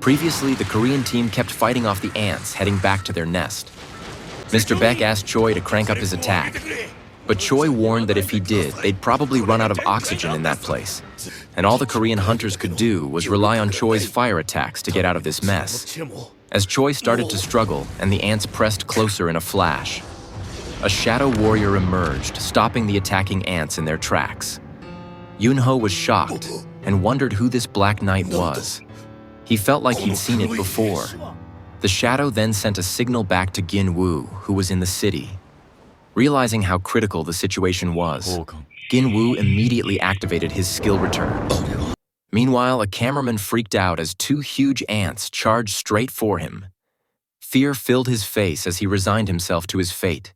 Previously, the Korean team kept fighting off the ants heading back to their nest. Mr. Beck asked Choi to crank up his attack, but Choi warned that if he did, they'd probably run out of oxygen in that place, and all the Korean hunters could do was rely on Choi's fire attacks to get out of this mess. As Choi started to struggle and the ants pressed closer in a flash, a shadow warrior emerged, stopping the attacking ants in their tracks. Yunho was shocked and wondered who this Black Knight was. He felt like he'd seen it before. The shadow then sent a signal back to Gin Woo, who was in the city. Realizing how critical the situation was, Gin Woo immediately activated his skill return. Meanwhile, a cameraman freaked out as two huge ants charged straight for him. Fear filled his face as he resigned himself to his fate.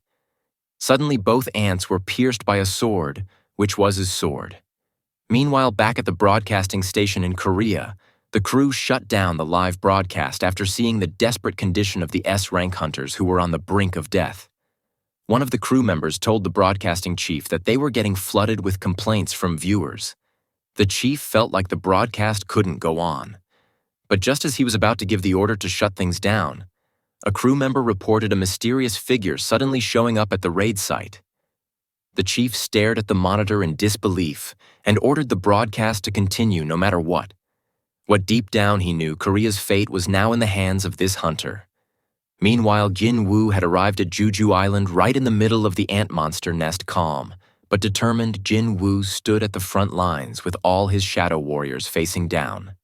Suddenly, both ants were pierced by a sword, which was his sword. Meanwhile, back at the broadcasting station in Korea, the crew shut down the live broadcast after seeing the desperate condition of the S-rank hunters who were on the brink of death. One of the crew members told the broadcasting chief that they were getting flooded with complaints from viewers. The chief felt like the broadcast couldn't go on. But just as he was about to give the order to shut things down, a crew member reported a mysterious figure suddenly showing up at the raid site. The chief stared at the monitor in disbelief and ordered the broadcast to continue no matter what. What deep down he knew Korea's fate was now in the hands of this hunter. Meanwhile, Gin Woo had arrived at Jeju Island right in the middle of the ant monster nest calm, but determined Gin Woo stood at the front lines with all his shadow warriors facing down.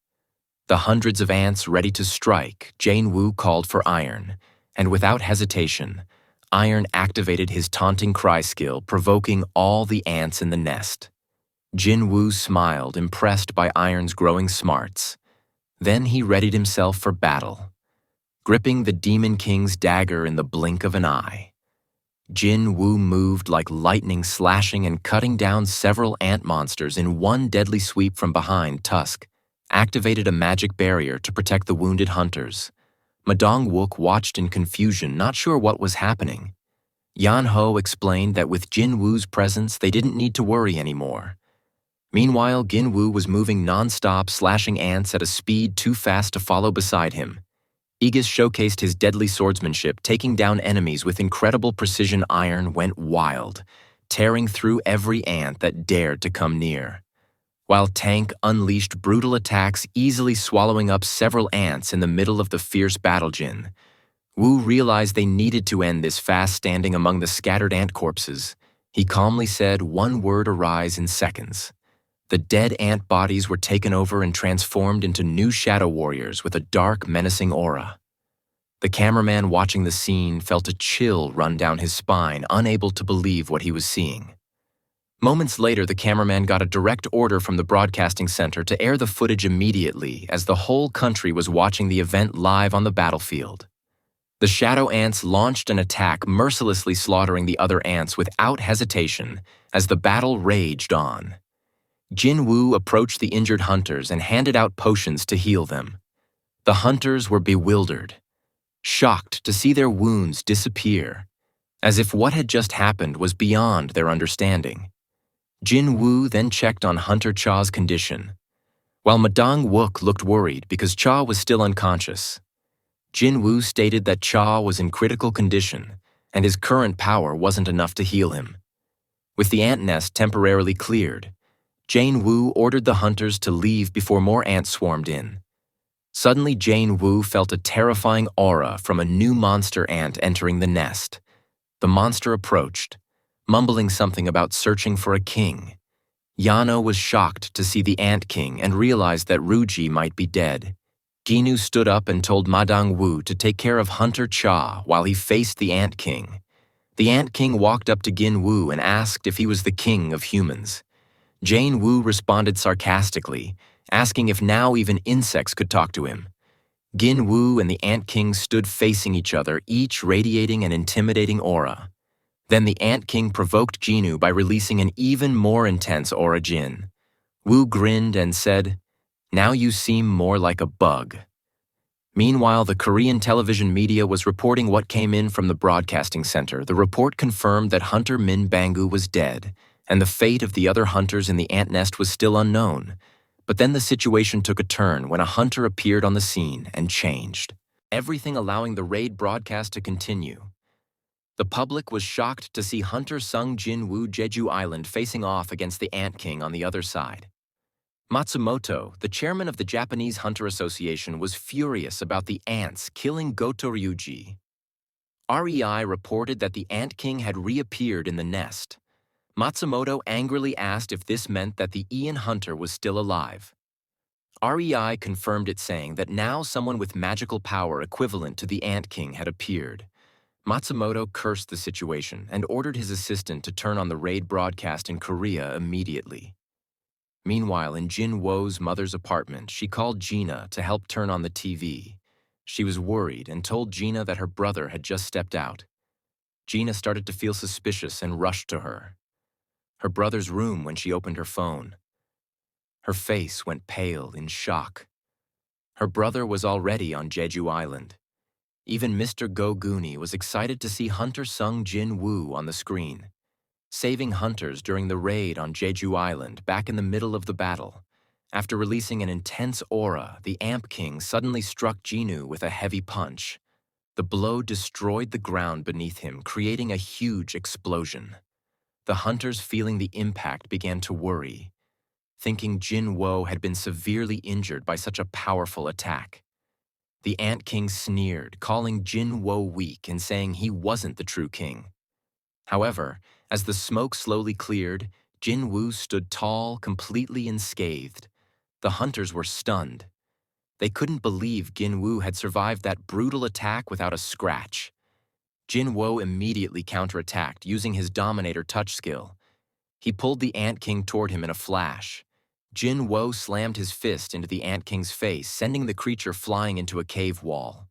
The hundreds of ants ready to strike, Jin Woo called for Iron, and without hesitation, Iron activated his taunting cry skill, provoking all the ants in the nest. Jin Woo smiled, impressed by Iron's growing smarts. Then he readied himself for battle, gripping the Demon King's dagger in the blink of an eye. Jin Woo moved like lightning, slashing and cutting down several ant monsters in one deadly sweep from behind. Tusk activated a magic barrier to protect the wounded hunters. Madong Wook watched in confusion, not sure what was happening. Yan Ho explained that with Jin Woo's presence, they didn't need to worry anymore. Meanwhile, Gin Woo was moving non-stop, slashing ants at a speed too fast to follow beside him. Aegis showcased his deadly swordsmanship, taking down enemies with incredible precision. Iron went wild, tearing through every ant that dared to come near, while Tank unleashed brutal attacks, easily swallowing up several ants in the middle of the fierce battle. Jin Woo realized they needed to end this fast standing among the scattered ant corpses. He calmly said one word: arise. In seconds, the dead ant bodies were taken over and transformed into new shadow warriors with a dark, menacing aura. The cameraman watching the scene felt a chill run down his spine, unable to believe what he was seeing. Moments later, the cameraman got a direct order from the broadcasting center to air the footage immediately, as the whole country was watching the event live on the battlefield. The shadow ants launched an attack, mercilessly slaughtering the other ants without hesitation as the battle raged on. Jin Woo approached the injured hunters and handed out potions to heal them. The hunters were bewildered, shocked to see their wounds disappear, as if what had just happened was beyond their understanding. Jin Woo then checked on Hunter Cha's condition, while Madong Wook looked worried because Cha was still unconscious. Jin Woo stated that Cha was in critical condition and his current power wasn't enough to heal him. With the ant nest temporarily cleared, Jin Woo ordered the hunters to leave before more ants swarmed in. Suddenly, Jin Woo felt a terrifying aura from a new monster ant entering the nest. The monster approached, mumbling something about searching for a king. Yano was shocked to see the Ant King and realized that Ruji might be dead. Ginu stood up and told Madong Woo to take care of Hunter Cha while he faced the Ant King. The Ant King walked up to Gin Woo and asked if he was the king of humans. Jin Woo responded sarcastically, asking if now even insects could talk to him. Gin Woo and the Ant King stood facing each other, each radiating an intimidating aura. Then the Ant King provoked Ginu by releasing an even more intense aura. Jin Woo grinned and said, "Now you seem more like a bug." Meanwhile, the Korean television media was reporting what came in from the broadcasting center. The report confirmed that Hunter Min Bangu was dead, and the fate of the other hunters in the ant nest was still unknown. But then the situation took a turn when a hunter appeared on the scene and changed everything, allowing the raid broadcast to continue. The public was shocked to see Hunter Sung Jin-woo Jeju Island facing off against the Ant King on the other side. Matsumoto, the chairman of the Japanese Hunter Association, was furious about the ants killing Goto Ryuji. REI reported that the Ant King had reappeared in the nest. Matsumoto angrily asked if this meant that the Ian Hunter was still alive. REI confirmed it, saying that now someone with magical power equivalent to the Ant King had appeared. Matsumoto cursed the situation and ordered his assistant to turn on the raid broadcast in Korea immediately. Meanwhile, in Jin-woo's mother's apartment, she called Gina to help turn on the TV. She was worried and told Gina that her brother had just stepped out. Gina started to feel suspicious and rushed to her brother's room when she opened her phone. Her face went pale in shock. Her brother was already on Jeju Island. Even Mr. Go Guni was excited to see Hunter Sung Jin-woo on the screen, saving hunters during the raid on Jeju Island back in the middle of the battle. After releasing an intense aura, the Ant King suddenly struck Jinu with a heavy punch. The blow destroyed the ground beneath him, creating a huge explosion. The hunters, feeling the impact, began to worry, thinking Jin-woo had been severely injured by such a powerful attack. The Ant King sneered, calling Jin-woo weak and saying he wasn't the true king. However, as the smoke slowly cleared, Jin-woo stood tall, completely unscathed. The hunters were stunned. They couldn't believe Jin-woo had survived that brutal attack without a scratch. Jin-woo immediately counterattacked using his Dominator touch skill. He pulled the Ant King toward him in a flash. Jin-woo slammed his fist into the Ant King's face, sending the creature flying into a cave wall.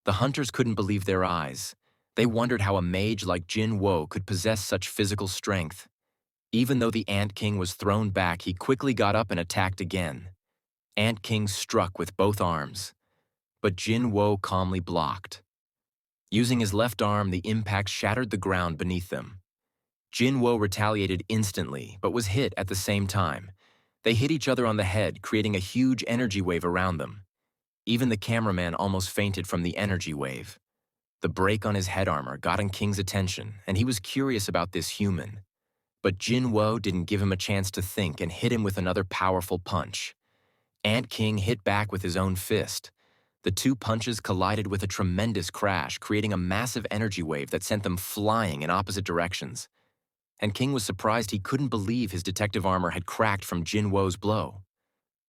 The hunters couldn't believe their eyes. They wondered how a mage like Jin-woo could possess such physical strength. Even though the Ant King was thrown back, he quickly got up and attacked again. Ant King struck with both arms, but Jin-woo calmly blocked. Using his left arm, the impact shattered the ground beneath them. Jin-woo retaliated instantly, but was hit at the same time. They hit each other on the head, creating a huge energy wave around them. Even the cameraman almost fainted from the energy wave. The break on his head armor got Ant King's attention, and he was curious about this human. But Jin-woo didn't give him a chance to think and hit him with another powerful punch. Ant King hit back with his own fist. The two punches collided with a tremendous crash, creating a massive energy wave that sent them flying in opposite directions. And King was surprised he couldn't believe his detective armor had cracked from Jin-woo's blow.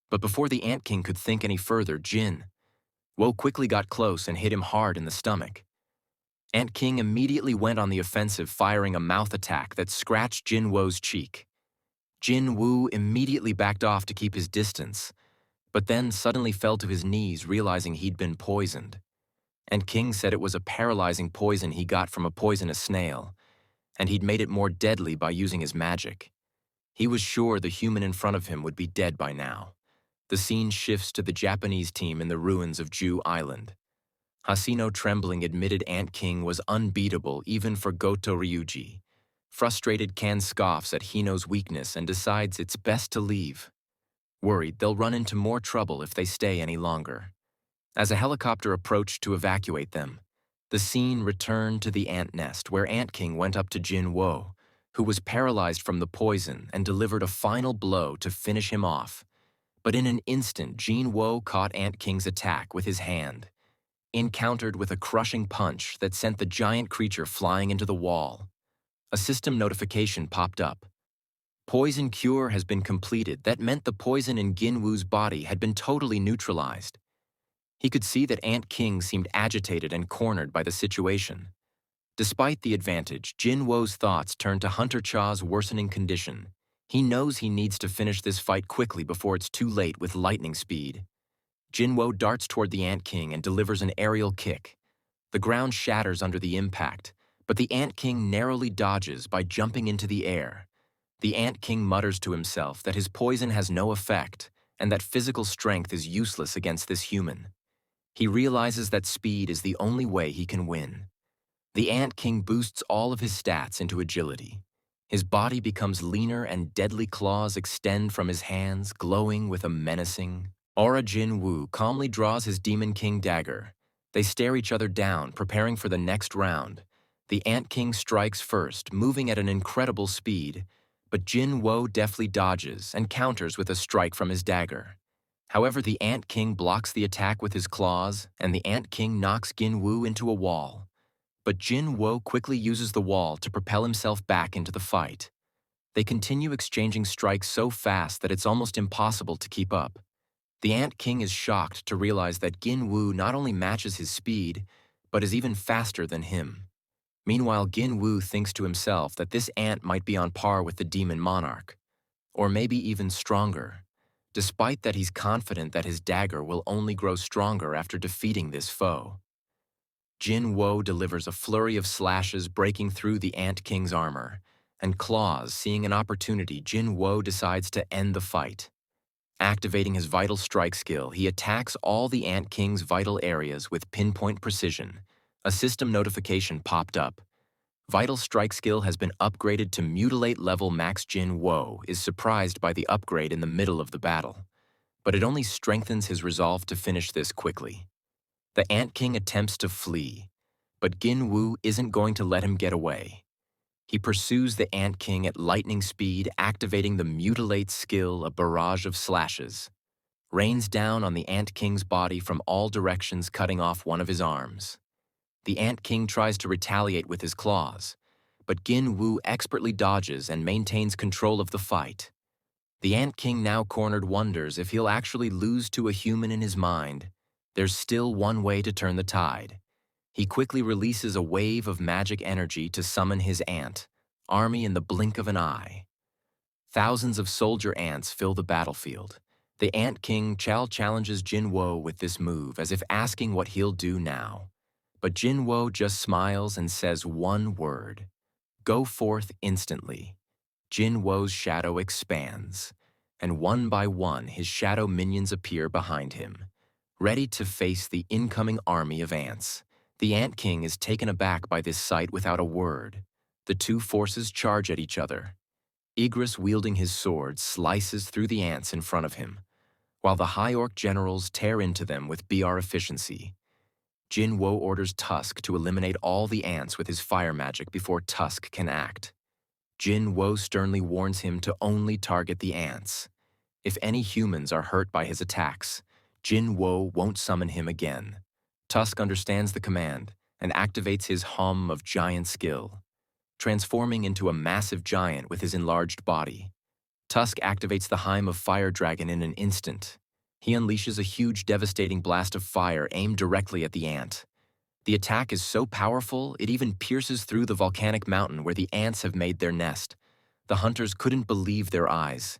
But before the Ant King could think any further, Jin-woo quickly got close and hit him hard in the stomach. Ant King immediately went on the offensive, firing a mouth attack that scratched Jin-woo's cheek. Jin-woo immediately backed off to keep his distance, but then suddenly fell to his knees, realizing he'd been poisoned. Ant King said it was a paralyzing poison he got from a poisonous snail, and he'd made it more deadly by using his magic. He was sure the human in front of him would be dead by now. The scene shifts to the Japanese team in the ruins of Jeju Island. Hasino, trembling, admitted Ant King was unbeatable even for Goto Ryuji. Frustrated, Kan scoffs at Hino's weakness and decides it's best to leave. Worried they'll run into more trouble if they stay any longer. As a helicopter approached to evacuate them, the scene returned to the ant nest, where Ant King went up to Jin-woo, who was paralyzed from the poison, and delivered a final blow to finish him off. But in an instant, Jin-woo caught Ant King's attack with his hand, encountered with a crushing punch that sent the giant creature flying into the wall. A system notification popped up. Poison cure has been completed. That meant the poison in Jin-woo's body had been totally neutralized. He could see that Ant King seemed agitated and cornered by the situation. Despite the advantage, Jin-woo's thoughts turned to Hunter Cha's worsening condition. He knows he needs to finish this fight quickly before it's too late with lightning speed. Jin-woo darts toward the Ant King and delivers an aerial kick. The ground shatters under the impact, but the Ant King narrowly dodges by jumping into the air. The Ant King mutters to himself that his poison has no effect and that physical strength is useless against this human. He realizes that speed is the only way he can win. The Ant King boosts all of his stats into agility. His body becomes leaner and deadly claws extend from his hands, glowing with a menacing aura. Jin Woo calmly draws his Demon King dagger. They stare each other down, preparing for the next round. The Ant King strikes first, moving at an incredible speed, but Jin Woo deftly dodges and counters with a strike from his dagger. However, the Ant King blocks the attack with his claws, and the Ant King knocks Jin Woo into a wall. But Jin Woo quickly uses the wall to propel himself back into the fight. They continue exchanging strikes so fast that it's almost impossible to keep up. The Ant King is shocked to realize that Jin Woo not only matches his speed, but is even faster than him. Meanwhile, Jin Woo thinks to himself that this ant might be on par with the Demon Monarch, or maybe even stronger, despite that he's confident that his dagger will only grow stronger after defeating this foe. Jin Woo delivers a flurry of slashes breaking through the Ant King's armor, and claws, seeing an opportunity, Jin Woo decides to end the fight. Activating his Vital Strike skill, he attacks all the Ant King's vital areas with pinpoint precision. A system notification popped up. Vital Strike skill has been upgraded to Mutilate level max. Jin Woo is surprised by the upgrade in the middle of the battle, but it only strengthens his resolve to finish this quickly. The Ant King attempts to flee, but Jin Woo isn't going to let him get away. He pursues the Ant King at lightning speed, activating the Mutilate skill. A barrage of slashes rains down on the Ant King's body from all directions, cutting off one of his arms. The Ant King tries to retaliate with his claws, but Jin Woo expertly dodges and maintains control of the fight. The Ant King, now cornered, wonders if he'll actually lose to a human. In his mind, there's still one way to turn the tide. He quickly releases a wave of magic energy to summon his ant army in the blink of an eye. Thousands of soldier ants fill the battlefield. The Ant King challenges Jin Woo with this move, as if asking what he'll do now. But Jin Woo just smiles and says one word: "Go forth instantly." Jin Woo's shadow expands, and one by one his shadow minions appear behind him, ready to face the incoming army of ants. The Ant King is taken aback by this sight. Without a word, the two forces charge at each other. Igris, wielding his sword, slices through the ants in front of him, while the High Orc generals tear into them with BR efficiency. Jin Woo orders Tusk to eliminate all the ants with his fire magic before Tusk can act. Jin Woo sternly warns him to only target the ants. If any humans are hurt by his attacks, Jin Woo won't summon him again. Tusk understands the command and activates his hum of giant skill, transforming into a massive giant with his enlarged body. Tusk activates the Hymn of Fire Dragon in an instant. He unleashes a huge, devastating blast of fire aimed directly at the ant. The attack is so powerful, it even pierces through the volcanic mountain where the ants have made their nest. The hunters couldn't believe their eyes.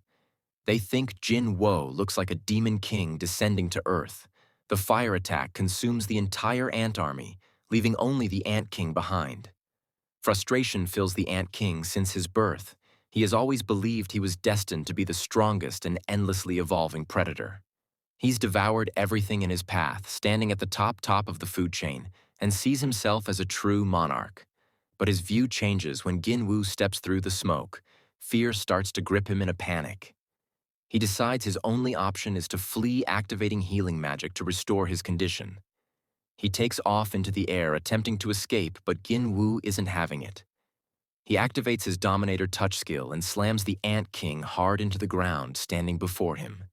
They think Jin Woo looks like a demon king descending to Earth. The fire attack consumes the entire ant army, leaving only the Ant King behind. Frustration fills the Ant King since his birth. He has always believed he was destined to be the strongest and endlessly evolving predator. He's devoured everything in his path, standing at the top of the food chain, and sees himself as a true monarch. But his view changes when Jin Woo steps through the smoke. Fear starts to grip him in a panic. He decides his only option is to flee, activating healing magic to restore his condition. He takes off into the air, attempting to escape, but Jin Woo isn't having it. He activates his Dominator touch skill and slams the Ant King hard into the ground, standing before him.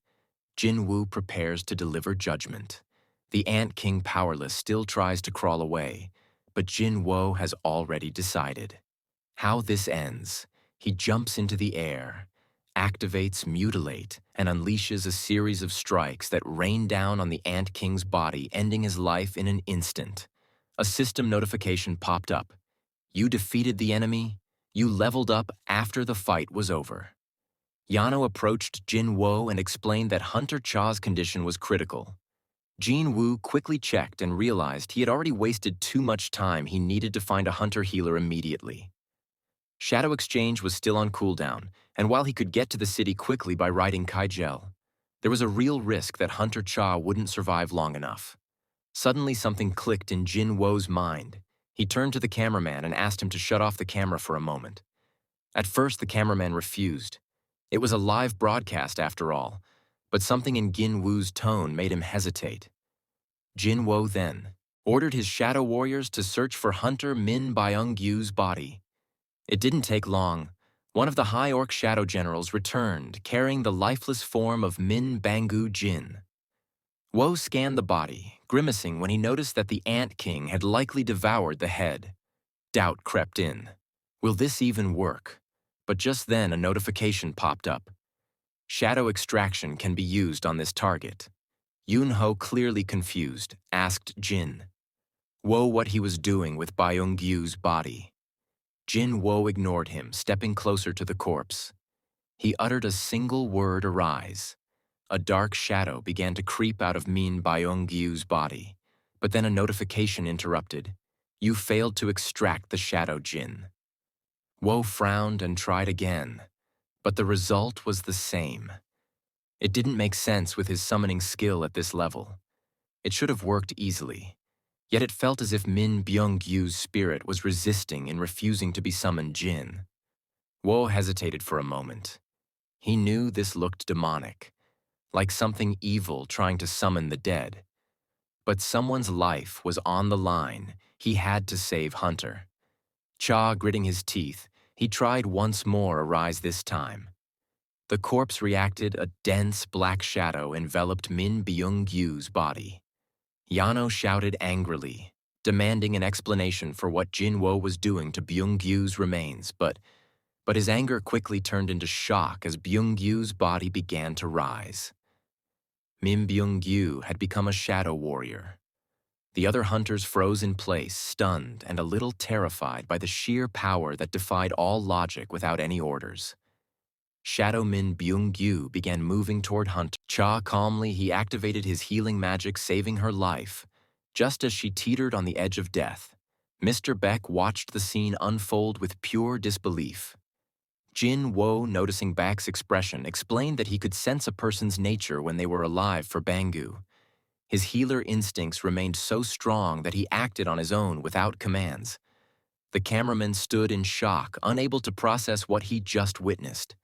Jin Woo prepares to deliver judgment. The Ant King, powerless, still tries to crawl away, but Jin Woo has already decided. How this ends: he jumps into the air, activates Mutilate, and unleashes a series of strikes that rain down on the Ant King's body, ending his life in an instant. A system notification popped up. You defeated the enemy. You leveled up after the fight was over. Yano approached Jin Woo and explained that Hunter Cha's condition was critical. Jin Woo quickly checked and realized he had already wasted too much time. He needed to find a hunter healer immediately. Shadow Exchange was still on cooldown, and while he could get to the city quickly by riding Kaijel, there was a real risk that Hunter Cha wouldn't survive long enough. Suddenly, something clicked in Jin Woo's mind. He turned to the cameraman and asked him to shut off the camera for a moment. At first, the cameraman refused. It was a live broadcast after all, but something in Jin Woo's tone made him hesitate. Jin Woo then ordered his shadow warriors to search for Hunter Min Byung-gyu's body. It didn't take long. One of the High Orc shadow generals returned, carrying the lifeless form of Min Bangu Jin. Woo scanned the body, grimacing when he noticed that the Ant King had likely devoured the head. Doubt crept in. Will this even work? But just then a notification popped up. Shadow extraction can be used on this target. Yunho, clearly confused, asked Jin Woo what he was doing with Byung-gyu's body. Jin Woo ignored him, stepping closer to the corpse. He uttered a single word, "Arise." A dark shadow began to creep out of Min Byung-gyu's body, but then a notification interrupted. You failed to extract the shadow, Jin. Woo frowned and tried again, but the result was the same. It didn't make sense with his summoning skill at this level. It should have worked easily, yet it felt as if Min Byung-gyu's spirit was resisting and refusing to be summoned Jin. Woo hesitated for a moment. He knew this looked demonic, like something evil trying to summon the dead. But someone's life was on the line. He had to save Hunter. Cha gritting his teeth, he tried once more, "Arise" this time. The corpse reacted. A dense black shadow enveloped Min Byung-gyu's body. Yano shouted angrily, demanding an explanation for what Jin Woo was doing to Byung-gyu's remains, but his anger quickly turned into shock as Byung-gyu's body began to rise. Min Byung-gyu had become a shadow warrior. The other hunters froze in place, stunned and a little terrified by the sheer power that defied all logic without any orders. Shadow Min Byung-gyu began moving toward Hunter. Cha calmly, he activated his healing magic, saving her life. Just as she teetered on the edge of death, Mr. Beck watched the scene unfold with pure disbelief. Jin Woo, noticing Beck's expression, explained that he could sense a person's nature when they were alive for Bangu. His healer instincts remained so strong that he acted on his own without commands. The cameraman stood in shock, unable to process what he just witnessed.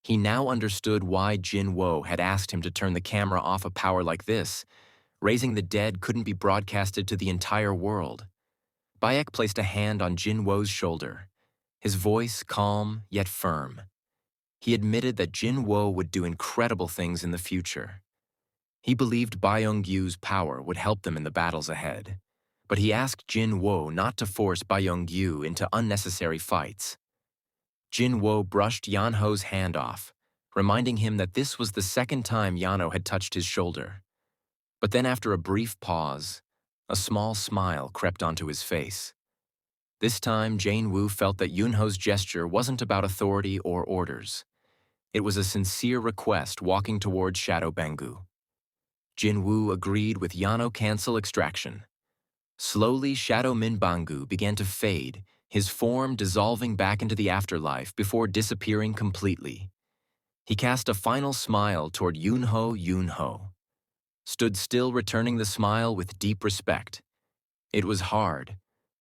He now understood why Jin Woo had asked him to turn the camera off a power like this. Raising the dead couldn't be broadcasted to the entire world. Bayek placed a hand on Jin Woo's shoulder, his voice calm yet firm. He admitted that Jin Woo would do incredible things in the future. He believed Byung-gyu's power would help them in the battles ahead, but he asked Jin Woo not to force Byung-gyu into unnecessary fights. Jin Woo brushed Yanho's hand off, reminding him that this was the second time Yano had touched his shoulder. But then after a brief pause, a small smile crept onto his face. This time, Jin Woo felt that Yunho's gesture wasn't about authority or orders. It was a sincere request walking toward Shadow Bangu. Jin Woo agreed with Yano cancel extraction. Slowly, Shadow Min Bangu began to fade, his form dissolving back into the afterlife before disappearing completely. He cast a final smile toward Yunho, stood still, returning the smile with deep respect. It was hard,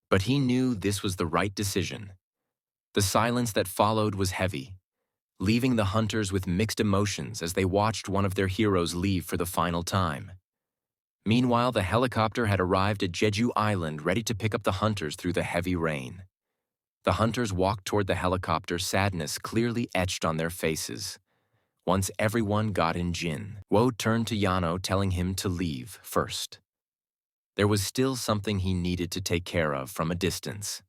but he knew this was the right decision. The silence that followed was heavy, leaving the hunters with mixed emotions as they watched one of their heroes leave for the final time. Meanwhile, the helicopter had arrived at Jeju Island, ready to pick up the hunters through the heavy rain. The hunters walked toward the helicopter, sadness clearly etched on their faces. Once everyone got in, Jin Woo turned to Yano, telling him to leave first. There was still something he needed to take care of from a distance.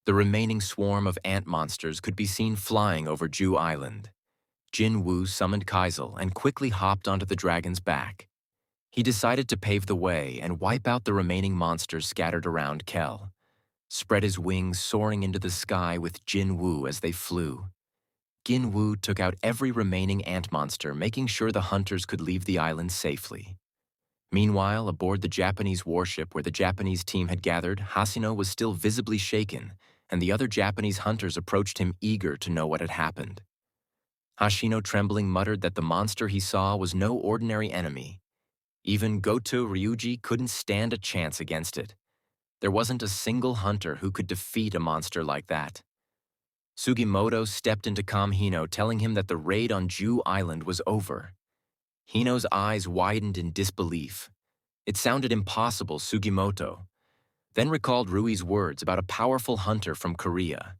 The remaining swarm of ant monsters could be seen flying over Jeju Island. Jin Woo summoned Kaisel and quickly hopped onto the dragon's back. He decided to pave the way and wipe out the remaining monsters scattered around Kel, spread his wings, soaring into the sky with Jin Woo as they flew. Jin Woo took out every remaining ant monster, making sure the hunters could leave the island safely. Meanwhile, aboard the Japanese warship where the Japanese team had gathered, Hasino was still visibly shaken, and the other Japanese hunters approached him, eager to know what had happened. Hashino, trembling, muttered that the monster he saw was no ordinary enemy. Even Goto Ryuji couldn't stand a chance against it. There wasn't a single hunter who could defeat a monster like that. Sugimoto stepped into calm Hino, telling him that the raid on Jew Island was over. Hino's eyes widened in disbelief. It sounded impossible, Sugimoto. Then recalled Rui's words about a powerful hunter from Korea.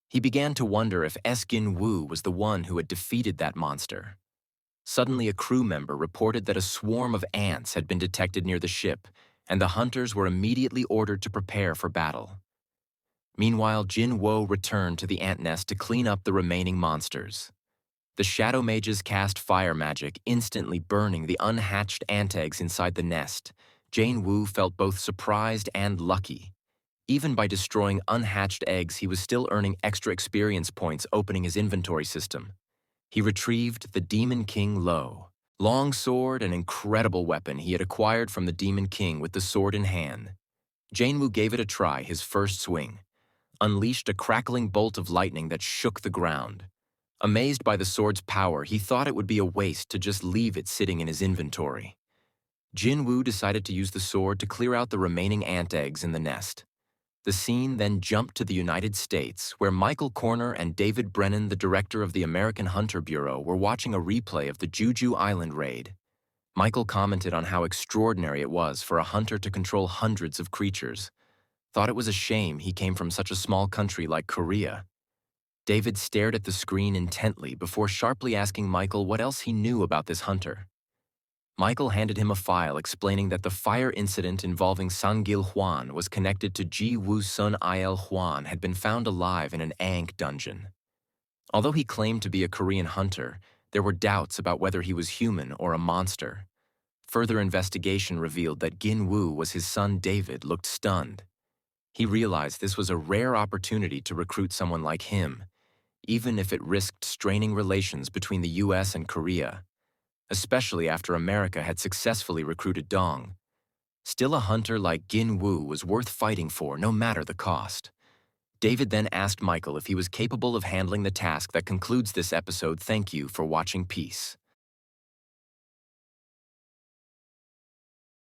He began to wonder if Esgin Wu was the one who had defeated that monster. Suddenly, a crew member reported that a swarm of ants had been detected near the ship, and the hunters were immediately ordered to prepare for battle. Meanwhile, Jin Wo returned to the ant nest to clean up the remaining monsters. The shadow mages cast fire magic, instantly burning the unhatched ant eggs inside the nest. Jin Wu felt both surprised and lucky. Even by destroying unhatched eggs, he was still earning extra experience points opening his inventory system. He retrieved the Demon King Lo. Long sword, an incredible weapon he had acquired from the Demon King with the sword in hand. Jin Wu gave it a try, his first swing. Unleashed a crackling bolt of lightning that shook the ground. Amazed by the sword's power, he thought it would be a waste to just leave it sitting in his inventory. Jin Wu decided to use the sword to clear out the remaining ant eggs in the nest. The scene then jumped to the United States, where Michael Corner and David Brennan, the director of the American Hunter Bureau, were watching a replay of the Jeju Island raid. Michael commented on how extraordinary it was for a hunter to control hundreds of creatures. Thought it was a shame he came from such a small country like Korea. David stared at the screen intently before sharply asking Michael what else he knew about this hunter. Michael handed him a file explaining that the fire incident involving Sangil Huan was connected to Ji Woo's son Il Huan had been found alive in an Ankh dungeon. Although he claimed to be a Korean hunter, there were doubts about whether he was human or a monster. Further investigation revealed that Gin Woo was his son David looked stunned. He realized this was a rare opportunity to recruit someone like him, even if it risked straining relations between the US and Korea, especially after America had successfully recruited Dong. Still, a hunter like Gin Woo was worth fighting for, no matter the cost. David then asked Michael if he was capable of handling the task that concludes this episode. Thank you for watching. Peace.